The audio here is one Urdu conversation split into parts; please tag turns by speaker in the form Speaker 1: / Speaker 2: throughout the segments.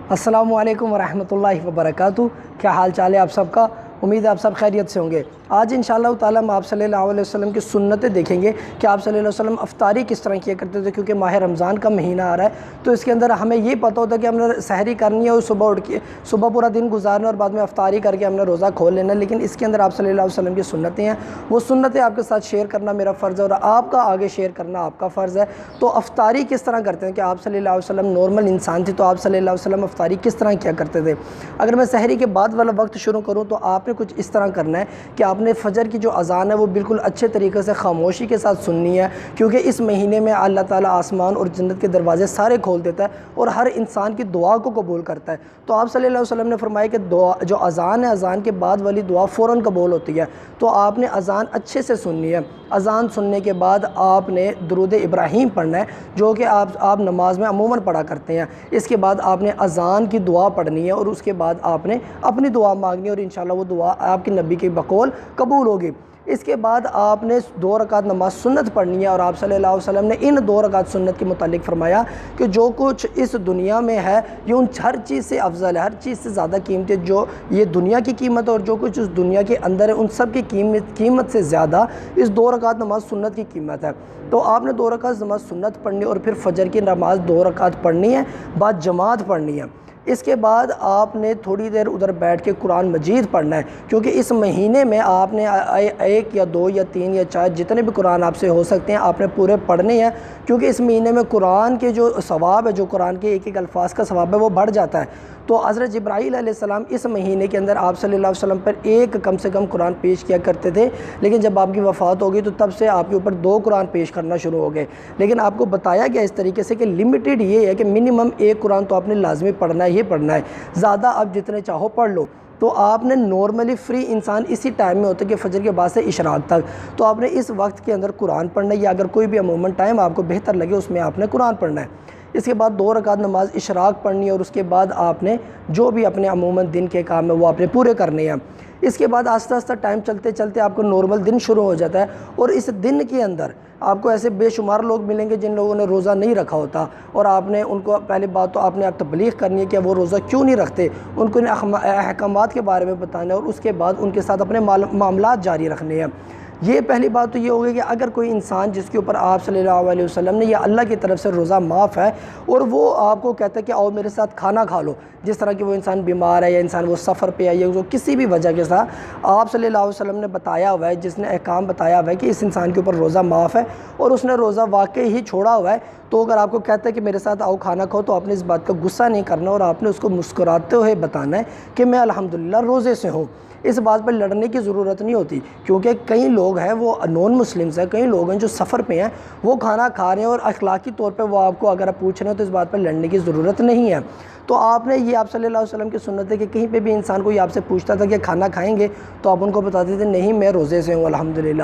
Speaker 1: السلام علیکم ورحمۃ اللہ وبرکاتہ۔ کیا حال چال ہے آپ سب کا؟ امید ہے آپ سب خیریت سے ہوں گے۔ آج انشاءاللہ تعالیٰ ہم آپ صلی اللہ علیہ وسلم کی سنتیں دیکھیں گے کہ آپ صلی اللہ علیہ وسلم افطاری کس طرح کیا کرتے تھے، کیونکہ ماہ رمضان کا مہینہ آ رہا ہے تو اس کے اندر ہمیں یہ پتہ ہوتا ہے کہ ہم نے سحری کرنی ہے اور صبح اٹھ کے صبح پورا دن گزارنا اور بعد میں افطاری کر کے ہم نے روزہ کھول لینا، لیکن اس کے اندر آپ صلی اللہ علیہ وسلم کی سنتیں ہیں، وہ سنتیں آپ کے ساتھ شیئر کرنا میرا فرض ہے اور آپ کا آگے شیئر کرنا آپ کا فرض ہے۔ تو افطاری کس طرح کرتے ہیں کہ آپ صلی اللہ علیہ وسلم نارمل انسان تھے تو آپ صلی اللہ علیہ وسلم افطاری کس طرح کیا کرتے تھے۔ اگر میں سحری کے بعد والا وقت شروع کروں تو آپ نے کچھ اس طرح کرنا ہے کہ آپ نے فجر کی جو اذان ہے وہ بالکل اچھے طریقے سے خاموشی کے ساتھ سننی ہے، کیونکہ اس مہینے میں اللہ تعالیٰ آسمان اور جنت کے دروازے سارے کھول دیتا ہے اور ہر انسان کی دعا کو قبول کرتا ہے۔ تو آپ صلی اللہ علیہ وسلم نے فرمایا کہ دعا جو اذان ہے، اذان کے بعد والی دعا فوراً قبول ہوتی ہے، تو آپ نے اذان اچھے سے سننی ہے۔ اذان سننے کے بعد آپ نے درود ابراہیم پڑھنا ہے، جو کہ آپ نماز میں عموماً پڑھا کرتے ہیں۔ اس کے بعد آپ نے اذان کی دعا پڑھنی ہے اور اس کے بعد آپ نے اپنی دعا مانگنی ہے اور انشاءاللہ وہ دعا آپ کے نبی کی بقول قبول ہوگی۔ اس کے بعد آپ نے 2 رکعت نماز سنت پڑھنی ہے اور آپ صلی اللہ علیہ وسلم نے ان 2 رکعت سنت کے متعلق فرمایا کہ جو کچھ اس دنیا میں ہے یہ ان ہر چیز سے افضل ہے، ہر چیز سے زیادہ قیمتی ہے۔ جو یہ دنیا کی قیمت ہے اور جو کچھ اس دنیا کے اندر ہے ان سب کی قیمت سے زیادہ اس 2 رکعت نماز سنت کی قیمت ہے۔ تو آپ نے 2 رکعت نماز سنت پڑھنی اور پھر فجر کی نماز 2 رکعت پڑھنی ہے، بعد جماعت پڑھنی ہے۔ اس کے بعد آپ نے تھوڑی دیر ادھر بیٹھ کے قرآن مجید پڑھنا ہے، کیونکہ اس مہینے میں آپ نے 1 یا 2 یا 3 یا 4 جتنے بھی قرآن آپ سے ہو سکتے ہیں آپ نے پورے پڑھنے ہیں، کیونکہ اس مہینے میں قرآن کے جو ثواب ہے، جو قرآن کے ایک ایک الفاظ کا ثواب ہے وہ بڑھ جاتا ہے۔ تو حضرت جبرائیل علیہ السلام اس مہینے کے اندر آپ صلی اللہ علیہ وسلم پر کم سے کم قرآن پیش کیا کرتے تھے، لیکن جب آپ کی وفات ہو گئی تو تب سے آپ کے اوپر 2 قرآن پیش کرنا شروع ہو گئے۔ لیکن آپ کو بتایا گیا اس طریقے سے کہ لمیٹڈ یہ ہے کہ منیمم 1 قرآن تو آپ نے لازمی پڑھنا ہی پڑھنا ہے، زیادہ آپ جتنے چاہو پڑھ لو۔ تو آپ نے نارملی فری انسان اسی ٹائم میں ہوتا ہے کہ فجر کے بعد سے اشراق تک، تو آپ نے اس وقت کے اندر قرآن پڑھنا ہے، یا اگر کوئی بھی عموماً ٹائم آپ کو بہتر لگے اس میں آپ نے قرآن پڑھنا ہے۔ اس کے بعد 2 رکعت نماز اشراق پڑھنی ہے اور اس کے بعد آپ نے جو بھی اپنے عموماً دن کے کام ہے وہ آپ نے پورے کرنے ہیں۔ اس کے بعد آہستہ آہستہ ٹائم چلتے چلتے آپ کو نارمل دن شروع ہو جاتا ہے، اور اس دن کے اندر آپ کو ایسے بے شمار لوگ ملیں گے جن لوگوں نے روزہ نہیں رکھا ہوتا، اور آپ نے ان کو پہلی بات تو آپ نے تبلیغ کرنی ہے کہ وہ روزہ کیوں نہیں رکھتے، ان کو احکامات کے بارے میں بتانا ہے، اور اس کے بعد ان کے ساتھ اپنے معاملات جاری رکھنے ہیں۔ یہ پہلی بات تو یہ ہوگی کہ اگر کوئی انسان جس کے اوپر آپ صلی اللہ علیہ وسلم نے یا اللہ کی طرف سے روزہ معاف ہے اور وہ آپ کو کہتا ہے کہ آؤ میرے ساتھ کھانا کھا لو، جس طرح کہ وہ انسان بیمار ہے یا انسان وہ سفر پہ ہے یا جو کسی بھی وجہ کے ساتھ آپ صلی اللہ علیہ وسلم نے بتایا ہوا ہے، جس نے احکام بتایا ہوا ہے کہ اس انسان کے اوپر روزہ معاف ہے اور اس نے روزہ واقعی ہی چھوڑا ہوا ہے، تو اگر آپ کو کہتا ہے کہ میرے ساتھ آؤ کھانا کھاؤ تو آپ نے اس بات کا غصہ نہیں کرنا اور آپ نے اس کو مسکراتے ہوئے بتانا ہے کہ میں الحمدللہ روزے سے ہوں۔ اس بات پر لڑنے کی ضرورت نہیں ہوتی، کیونکہ کئی لوگ ہیں وہ نان مسلمز ہیں، کئی لوگ ہیں جو سفر پہ ہیں، وہ کھانا کھا رہے ہیں اور اخلاقی طور پہ وہ آپ کو اگر آپ پوچھ رہے ہیں تو اس بات پر لڑنے کی ضرورت نہیں ہے۔ تو آپ نے یہ آپ صلی اللہ علیہ وسلم کی سنت ہے کہ کہیں پہ بھی انسان کوئی آپ سے پوچھتا تھا کہ کھانا کھائیں گے تو آپ ان کو بتاتے تھے نہیں میں روزے سے ہوں الحمدللہ۔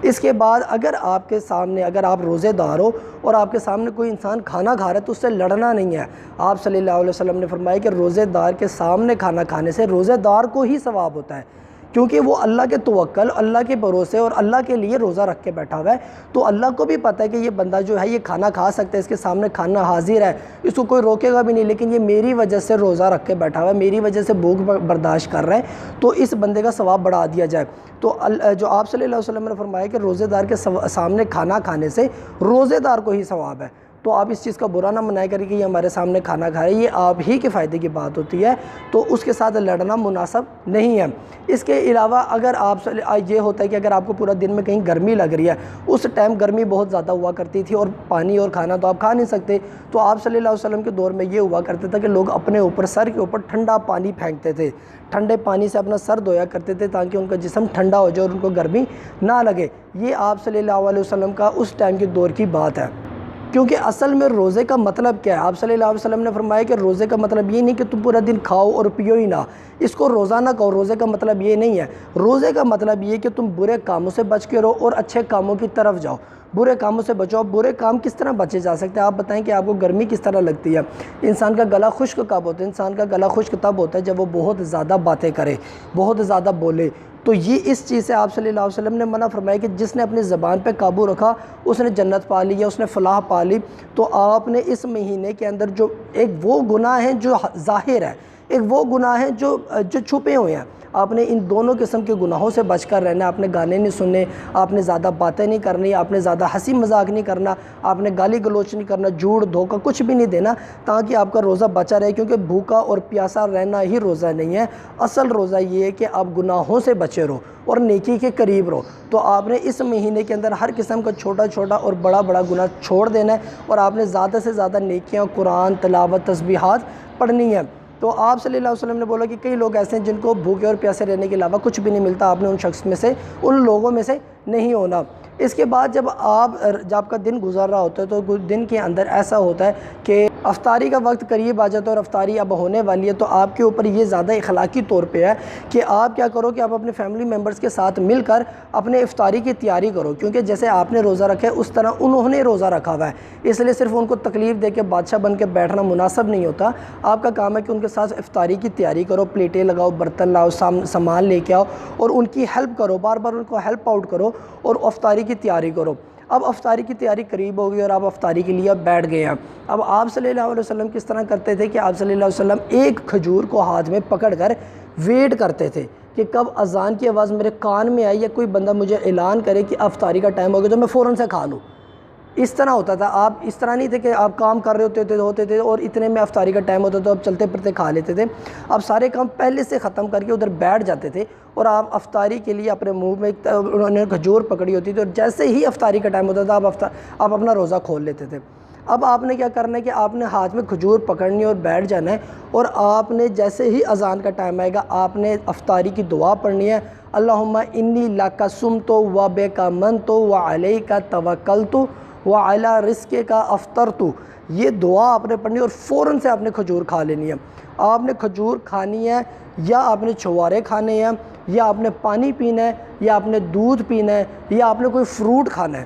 Speaker 1: اس کے بعد اگر آپ کے سامنے اگر آپ روزے دار ہو اور آپ کے سامنے کوئی انسان کھانا کھا رہا ہے تو اس سے لڑنا نہیں ہے۔ آپ صلی اللہ علیہ وسلم نے فرمایا کہ روزے دار کے سامنے کھانا کھانے سے روزے دار کو ہی ثواب ہوتا ہے، کیونکہ وہ اللہ کے توکل، اللہ کے بھروسے اور اللہ کے لیے روزہ رکھ کے بیٹھا ہوا ہے، تو اللہ کو بھی پتہ ہے کہ یہ بندہ جو ہے یہ کھانا کھا سکتا ہے، اس کے سامنے کھانا حاضر ہے، اس کو کوئی روکے گا بھی نہیں، لیکن یہ میری وجہ سے روزہ رکھ کے بیٹھا ہوا ہے، میری وجہ سے بھوک برداشت کر رہا ہے، تو اس بندے کا ثواب بڑھا دیا جائے۔ تو جو آپ صلی اللہ علیہ وسلم نے فرمایا کہ روزے دار کے سامنے کھانا کھانے سے روزے دار کو ہی ثواب ہے، تو آپ اس چیز کا برا نہ منائے کریں کہ یہ ہمارے سامنے کھانا کھا رہے ہیں، یہ آپ ہی کے فائدے کی بات ہوتی ہے، تو اس کے ساتھ لڑنا مناسب نہیں ہے۔ اس کے علاوہ اگر یہ ہوتا ہے کہ اگر آپ کو پورا دن میں کہیں گرمی لگ رہی ہے، اس ٹائم گرمی بہت زیادہ ہوا کرتی تھی اور پانی اور کھانا تو آپ کھا نہیں سکتے، تو آپ صلی اللہ علیہ وسلم کے دور میں یہ ہوا کرتا تھا کہ لوگ اپنے اوپر سر کے اوپر ٹھنڈا پانی پھینکتے تھے، ٹھنڈے پانی سے اپنا سر دھویا کرتے تھے تاکہ ان کا جسم ٹھنڈا ہو جائے اور ان کو گرمی نہ لگے۔ یہ آپ صلی اللہ علیہ وسلم کا اس ٹائم کے دور کی بات ہے، کیونکہ اصل میں روزے کا مطلب کیا ہے؟ آپ صلی اللہ علیہ وسلم نے فرمایا کہ روزے کا مطلب یہ نہیں کہ تم پورا دن کھاؤ اور پیو ہی نہ، اس کو روزہ نہ کہو، روزے کا مطلب یہ نہیں ہے۔ روزے کا مطلب یہ کہ تم برے کاموں سے بچ کے رہو اور اچھے کاموں کی طرف جاؤ۔ برے کاموں سے بچو۔ اب برے کام کس طرح بچے جا سکتے ہیں؟ آپ بتائیں کہ آپ کو گرمی کس طرح لگتی ہے؟ انسان کا گلا خشک کب ہوتا ہے؟ انسان کا گلا خشک تب ہوتا ہے جب وہ بہت زیادہ باتیں کرے، بہت زیادہ بولے۔ تو یہ اس چیز سے آپ صلی اللہ علیہ وسلم نے منع فرمایا کہ جس نے اپنی زبان پہ قابو رکھا اس نے جنت پا لی یا اس نے فلاح پا لی۔ تو آپ نے اس مہینے کے اندر جو ایک وہ گناہ ہیں جو ظاہر ہے، ایک وہ گناہ ہیں جو چھپے ہوئے ہیں، آپ نے ان دونوں قسم کے گناہوں سے بچ کر رہنا ہے۔ آپ نے گانے نہیں سننے، آپ نے زیادہ باتیں نہیں کرنی، آپ نے زیادہ ہنسی مذاق نہیں کرنا، آپ نے گالی گلوچ نہیں کرنا، جھوٹ دھوکہ کچھ بھی نہیں دینا، تاکہ آپ کا روزہ بچا رہے، کیونکہ بھوکا اور پیاسا رہنا ہی روزہ نہیں ہے۔ اصل روزہ یہ ہے کہ آپ گناہوں سے بچے رہو اور نیکی کے قریب رہو۔ تو آپ نے اس مہینے کے اندر ہر قسم کا چھوٹا چھوٹا اور بڑا بڑا گناہ چھوڑ دینا ہے، اور آپ نے زیادہ سے زیادہ نیکیاں، قرآن تلاوت، تسبیحات پڑھنی ہیں۔ تو آپ صلی اللہ علیہ وسلم نے بولا کہ کئی لوگ ایسے ہیں جن کو بھوکے اور پیاسے رہنے کے علاوہ کچھ بھی نہیں ملتا، آپ نے ان شخص میں سے، ان لوگوں میں سے نہیں ہونا۔ اس کے بعد جب آپ کا دن گزر رہا ہوتا ہے تو دن کے اندر ایسا ہوتا ہے کہ افطاری کا وقت قریب آ جاتا ہے اور افطاری اب ہونے والی ہے، تو آپ کے اوپر یہ زیادہ اخلاقی طور پہ ہے کہ آپ کیا کرو کہ آپ اپنے فیملی ممبرز کے ساتھ مل کر اپنے افطاری کی تیاری کرو، کیونکہ جیسے آپ نے روزہ رکھا ہے اس طرح انہوں نے روزہ رکھا ہوا ہے، اس لیے صرف ان کو تکلیف دے کے بادشاہ بن کے بیٹھنا مناسب نہیں ہوتا۔ آپ کا کام ہے کہ ان کے ساتھ افطاری کی تیاری کرو، پلیٹیں لگاؤ، برتن لاؤ، سامان لے کے آؤ اور ان کی ہیلپ کرو، بار بار ان کو ہیلپ آؤٹ کرو اور افطاری کی تیاری کرو۔ اب افطاری کی تیاری قریب ہوگی اور آپ افطاری کے لیے بیٹھ گئے ہیں۔ اب آپ صلی اللہ علیہ وسلم کس طرح کرتے تھے کہ آپ صلی اللہ علیہ وسلم ایک کھجور کو ہاتھ میں پکڑ کر ویٹ کرتے تھے کہ کب اذان کی آواز میرے کان میں آئی یا کوئی بندہ مجھے اعلان کرے کہ افطاری کا ٹائم ہو گیا تو میں فوراً سے کھا لوں۔ اس طرح ہوتا تھا، آپ اس طرح نہیں تھے کہ آپ کام کر رہے ہوتے تھے اور اتنے میں افطاری کا ٹائم ہوتا تو آپ چلتے پھرتے کھا لیتے تھے۔ آپ سارے کام پہلے سے ختم کر کے ادھر بیٹھ جاتے تھے اور آپ افطاری کے لیے اپنے منہ میں انہوں نے کھجور پکڑی ہوتی تھی اور جیسے ہی افطاری کا ٹائم ہوتا تھا آپ اپنا روزہ کھول لیتے تھے۔ اب آپ نے کیا کرنا ہے کہ آپ نے ہاتھ میں کھجور پکڑنی اور بیٹھ جانا ہے، اور آپ نے جیسے ہی اذان کا ٹائم آئے گا آپ نے افطاری کی دعا پڑھنی ہے، اللہم انی لک صمت و بک آمنت و علیک توکلت وعلی رزقک افطرت۔ یہ دعا آپ نے پڑھنی اور فوراً سے آپ نے کھجور کھا لینی ہے۔ آپ نے کھجور کھانی ہے یا آپ نے چھوارے کھانے ہیں یا آپ نے پانی پینا ہے یا آپ نے دودھ پینا ہے یا آپ نے کوئی فروٹ کھانا ہے۔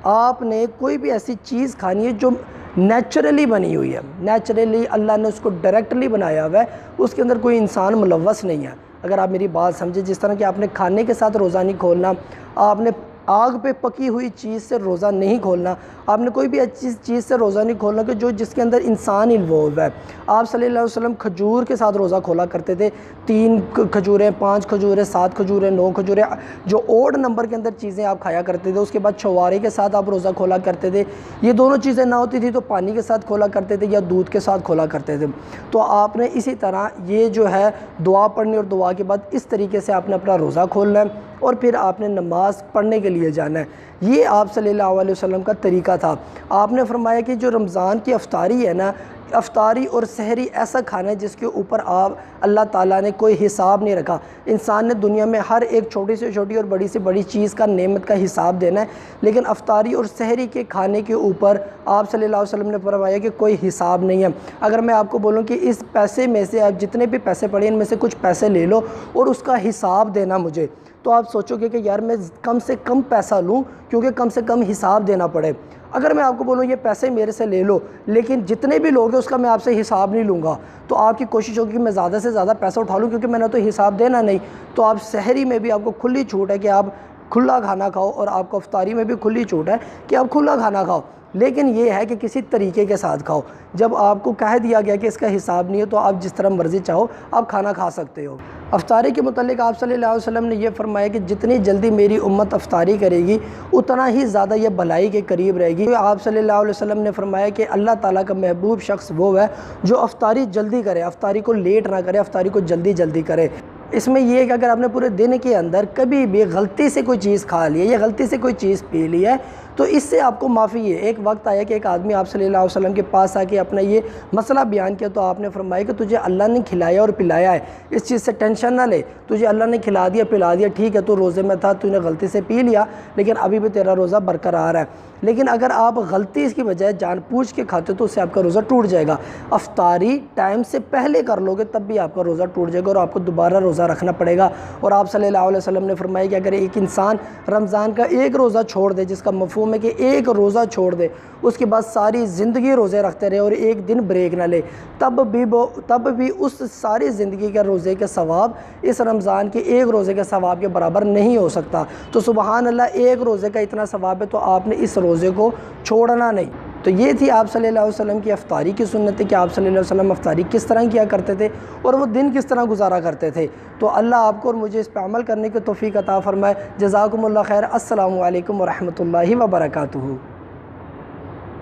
Speaker 1: آپ نے کوئی بھی ایسی چیز کھانی ہے جو نیچرلی بنی ہوئی ہے، نیچرلی اللہ نے اس کو ڈائریکٹلی بنایا ہوا ہے، اس کے اندر کوئی انسان ملوث نہیں ہے۔ اگر آپ میری بات سمجھیں، جس طرح کہ آپ نے کھانے کے ساتھ روزہ نہیں کھولنا، آپ نے آگ پہ پکی ہوئی چیز سے روزہ نہیں کھولنا، آپ نے کوئی بھی ایسی چیز سے روزہ نہیں کھولنا کہ جس کے اندر انسان انوالو ہے۔ آپ صلی اللہ علیہ وسلم کھجور کے ساتھ روزہ کھولا کرتے تھے، 3 کھجوریں، 5 کھجوریں، 7 کھجوریں، 9 کھجوریں، جو اوڈ نمبر کے اندر چیزیں آپ کھایا کرتے تھے۔ اس کے بعد چھوارے کے ساتھ آپ روزہ کھولا کرتے تھے۔ یہ دونوں چیزیں نہ ہوتی تھی تو پانی کے ساتھ کھولا کرتے تھے یا دودھ کے ساتھ کھولا کرتے تھے۔ تو آپ نے اسی طرح یہ جو ہے دعا پڑھنی اور دعا کے بعد اس طریقے سے آپ نے اپنا روزہ کھولنا ہے اور پھر آپ نے نماز پڑھنے کے لیے جانا ہے۔ یہ آپ صلی اللہ علیہ وسلم کا طریقہ تھا۔ آپ نے فرمایا کہ جو رمضان کی افطاری ہے نا، افطاری اور سحری ایسا کھانا ہے جس کے اوپر اللہ تعالیٰ نے کوئی حساب نہیں رکھا۔ انسان نے دنیا میں ہر ایک چھوٹی سے چھوٹی اور بڑی سے بڑی چیز کا، نعمت کا حساب دینا ہے، لیکن افطاری اور سحری کے کھانے کے اوپر آپ صلی اللہ علیہ وسلم نے فرمایا کہ کوئی حساب نہیں ہے۔ اگر میں آپ کو بولوں کہ اس پیسے میں سے آپ جتنے بھی پیسے پڑے ان میں سے کچھ پیسے لے لو اور اس کا حساب دینا مجھے، تو آپ سوچو گے کہ یار میں کم سے کم پیسہ لوں کیونکہ کم سے کم حساب دینا پڑے۔ اگر میں آپ کو بولوں یہ پیسے میرے سے لے لو لیکن جتنے بھی لوگ ہیں اس کا میں آپ سے حساب نہیں لوں گا، تو آپ کی کوشش ہوگی کہ میں زیادہ سے زیادہ پیسہ اٹھا لوں کیونکہ میں نے تو حساب دینا نہیں۔ تو آپ سحری میں بھی آپ کو کھلی چھوٹ ہے کہ آپ کھلا کھانا کھاؤ اور آپ کو افطاری میں بھی کھلی چھوٹ ہے کہ آپ کھلا کھانا کھاؤ، لیکن یہ ہے کہ کسی طریقے کے ساتھ کھاؤ۔ جب آپ کو کہہ دیا گیا کہ اس کا حساب نہیں ہے تو آپ جس طرح مرضی چاہو آپ کھانا کھا سکتے ہو۔ افطاری کے متعلق آپ صلی اللہ علیہ وسلم نے یہ فرمایا کہ جتنی جلدی میری امت افطاری کرے گی اتنا ہی زیادہ یہ بھلائی کے قریب رہے گی۔ آپ صلی اللہ علیہ وسلم نے فرمایا کہ اللہ تعالیٰ کا محبوب شخص وہ ہے جو افطاری جلدی کرے، افطاری کو لیٹ نہ کرے، افطاری کو جلدی جلدی کرے۔ اس میں یہ ہے کہ اگر آپ نے پورے دن کے اندر کبھی بھی غلطی سے کوئی چیز کھا لی ہے یا غلطی سے کوئی چیز پی لی ہے تو اس سے آپ کو معافی ہے۔ ایک وقت آیا کہ ایک آدمی آپ صلی اللہ علیہ وسلم کے پاس آ کے اپنا یہ مسئلہ بیان کیا تو آپ نے فرمایا کہ تجھے اللہ نے کھلایا اور پلایا ہے، اس چیز سے ٹینشن نہ لے، تجھے اللہ نے کھلا دیا پلا دیا، ٹھیک ہے تو روزے میں تھا، تو نے غلطی سے پی لیا لیکن ابھی بھی تیرا روزہ برقرار ہے۔ لیکن اگر آپ غلطی اس کی بجائے جان بوجھ کے کھاتے تو اس سے آپ کا روزہ ٹوٹ جائے گا۔ افطاری ٹائم سے پہلے کر لو گے تب بھی آپ کا روزہ ٹوٹ جائے گا اور آپ کو دوبارہ روزہ رکھنا پڑے گا۔ اور آپ صلی اللہ علیہ وسلم نے فرمایا کہ اگر ایک انسان رمضان کا ایک روزہ چھوڑ دے، جس کا مفہوم وہ میں کہ ایک روزہ چھوڑ دے، اس کے بعد ساری زندگی روزے رکھتے رہے اور ایک دن بریک نہ لے، تب بھی اس ساری زندگی کے روزے کے ثواب اس رمضان کے ایک روزے کے ثواب کے برابر نہیں ہو سکتا۔ تو سبحان اللہ، ایک روزے کا اتنا ثواب ہے تو آپ نے اس روزے کو چھوڑنا نہیں۔ تو یہ تھی آپ صلی اللہ علیہ وسلم کی افطاری کی سنت کہ آپ صلی اللہ علیہ وسلم افطاری کس طرح کیا کرتے تھے اور وہ دن کس طرح گزارا کرتے تھے۔ تو اللہ آپ کو اور مجھے اس پہ عمل کرنے کی توفیق عطا فرمائے۔ جزاکم اللہ خیر۔ السلام علیکم ورحمۃ اللہ وبرکاتہ۔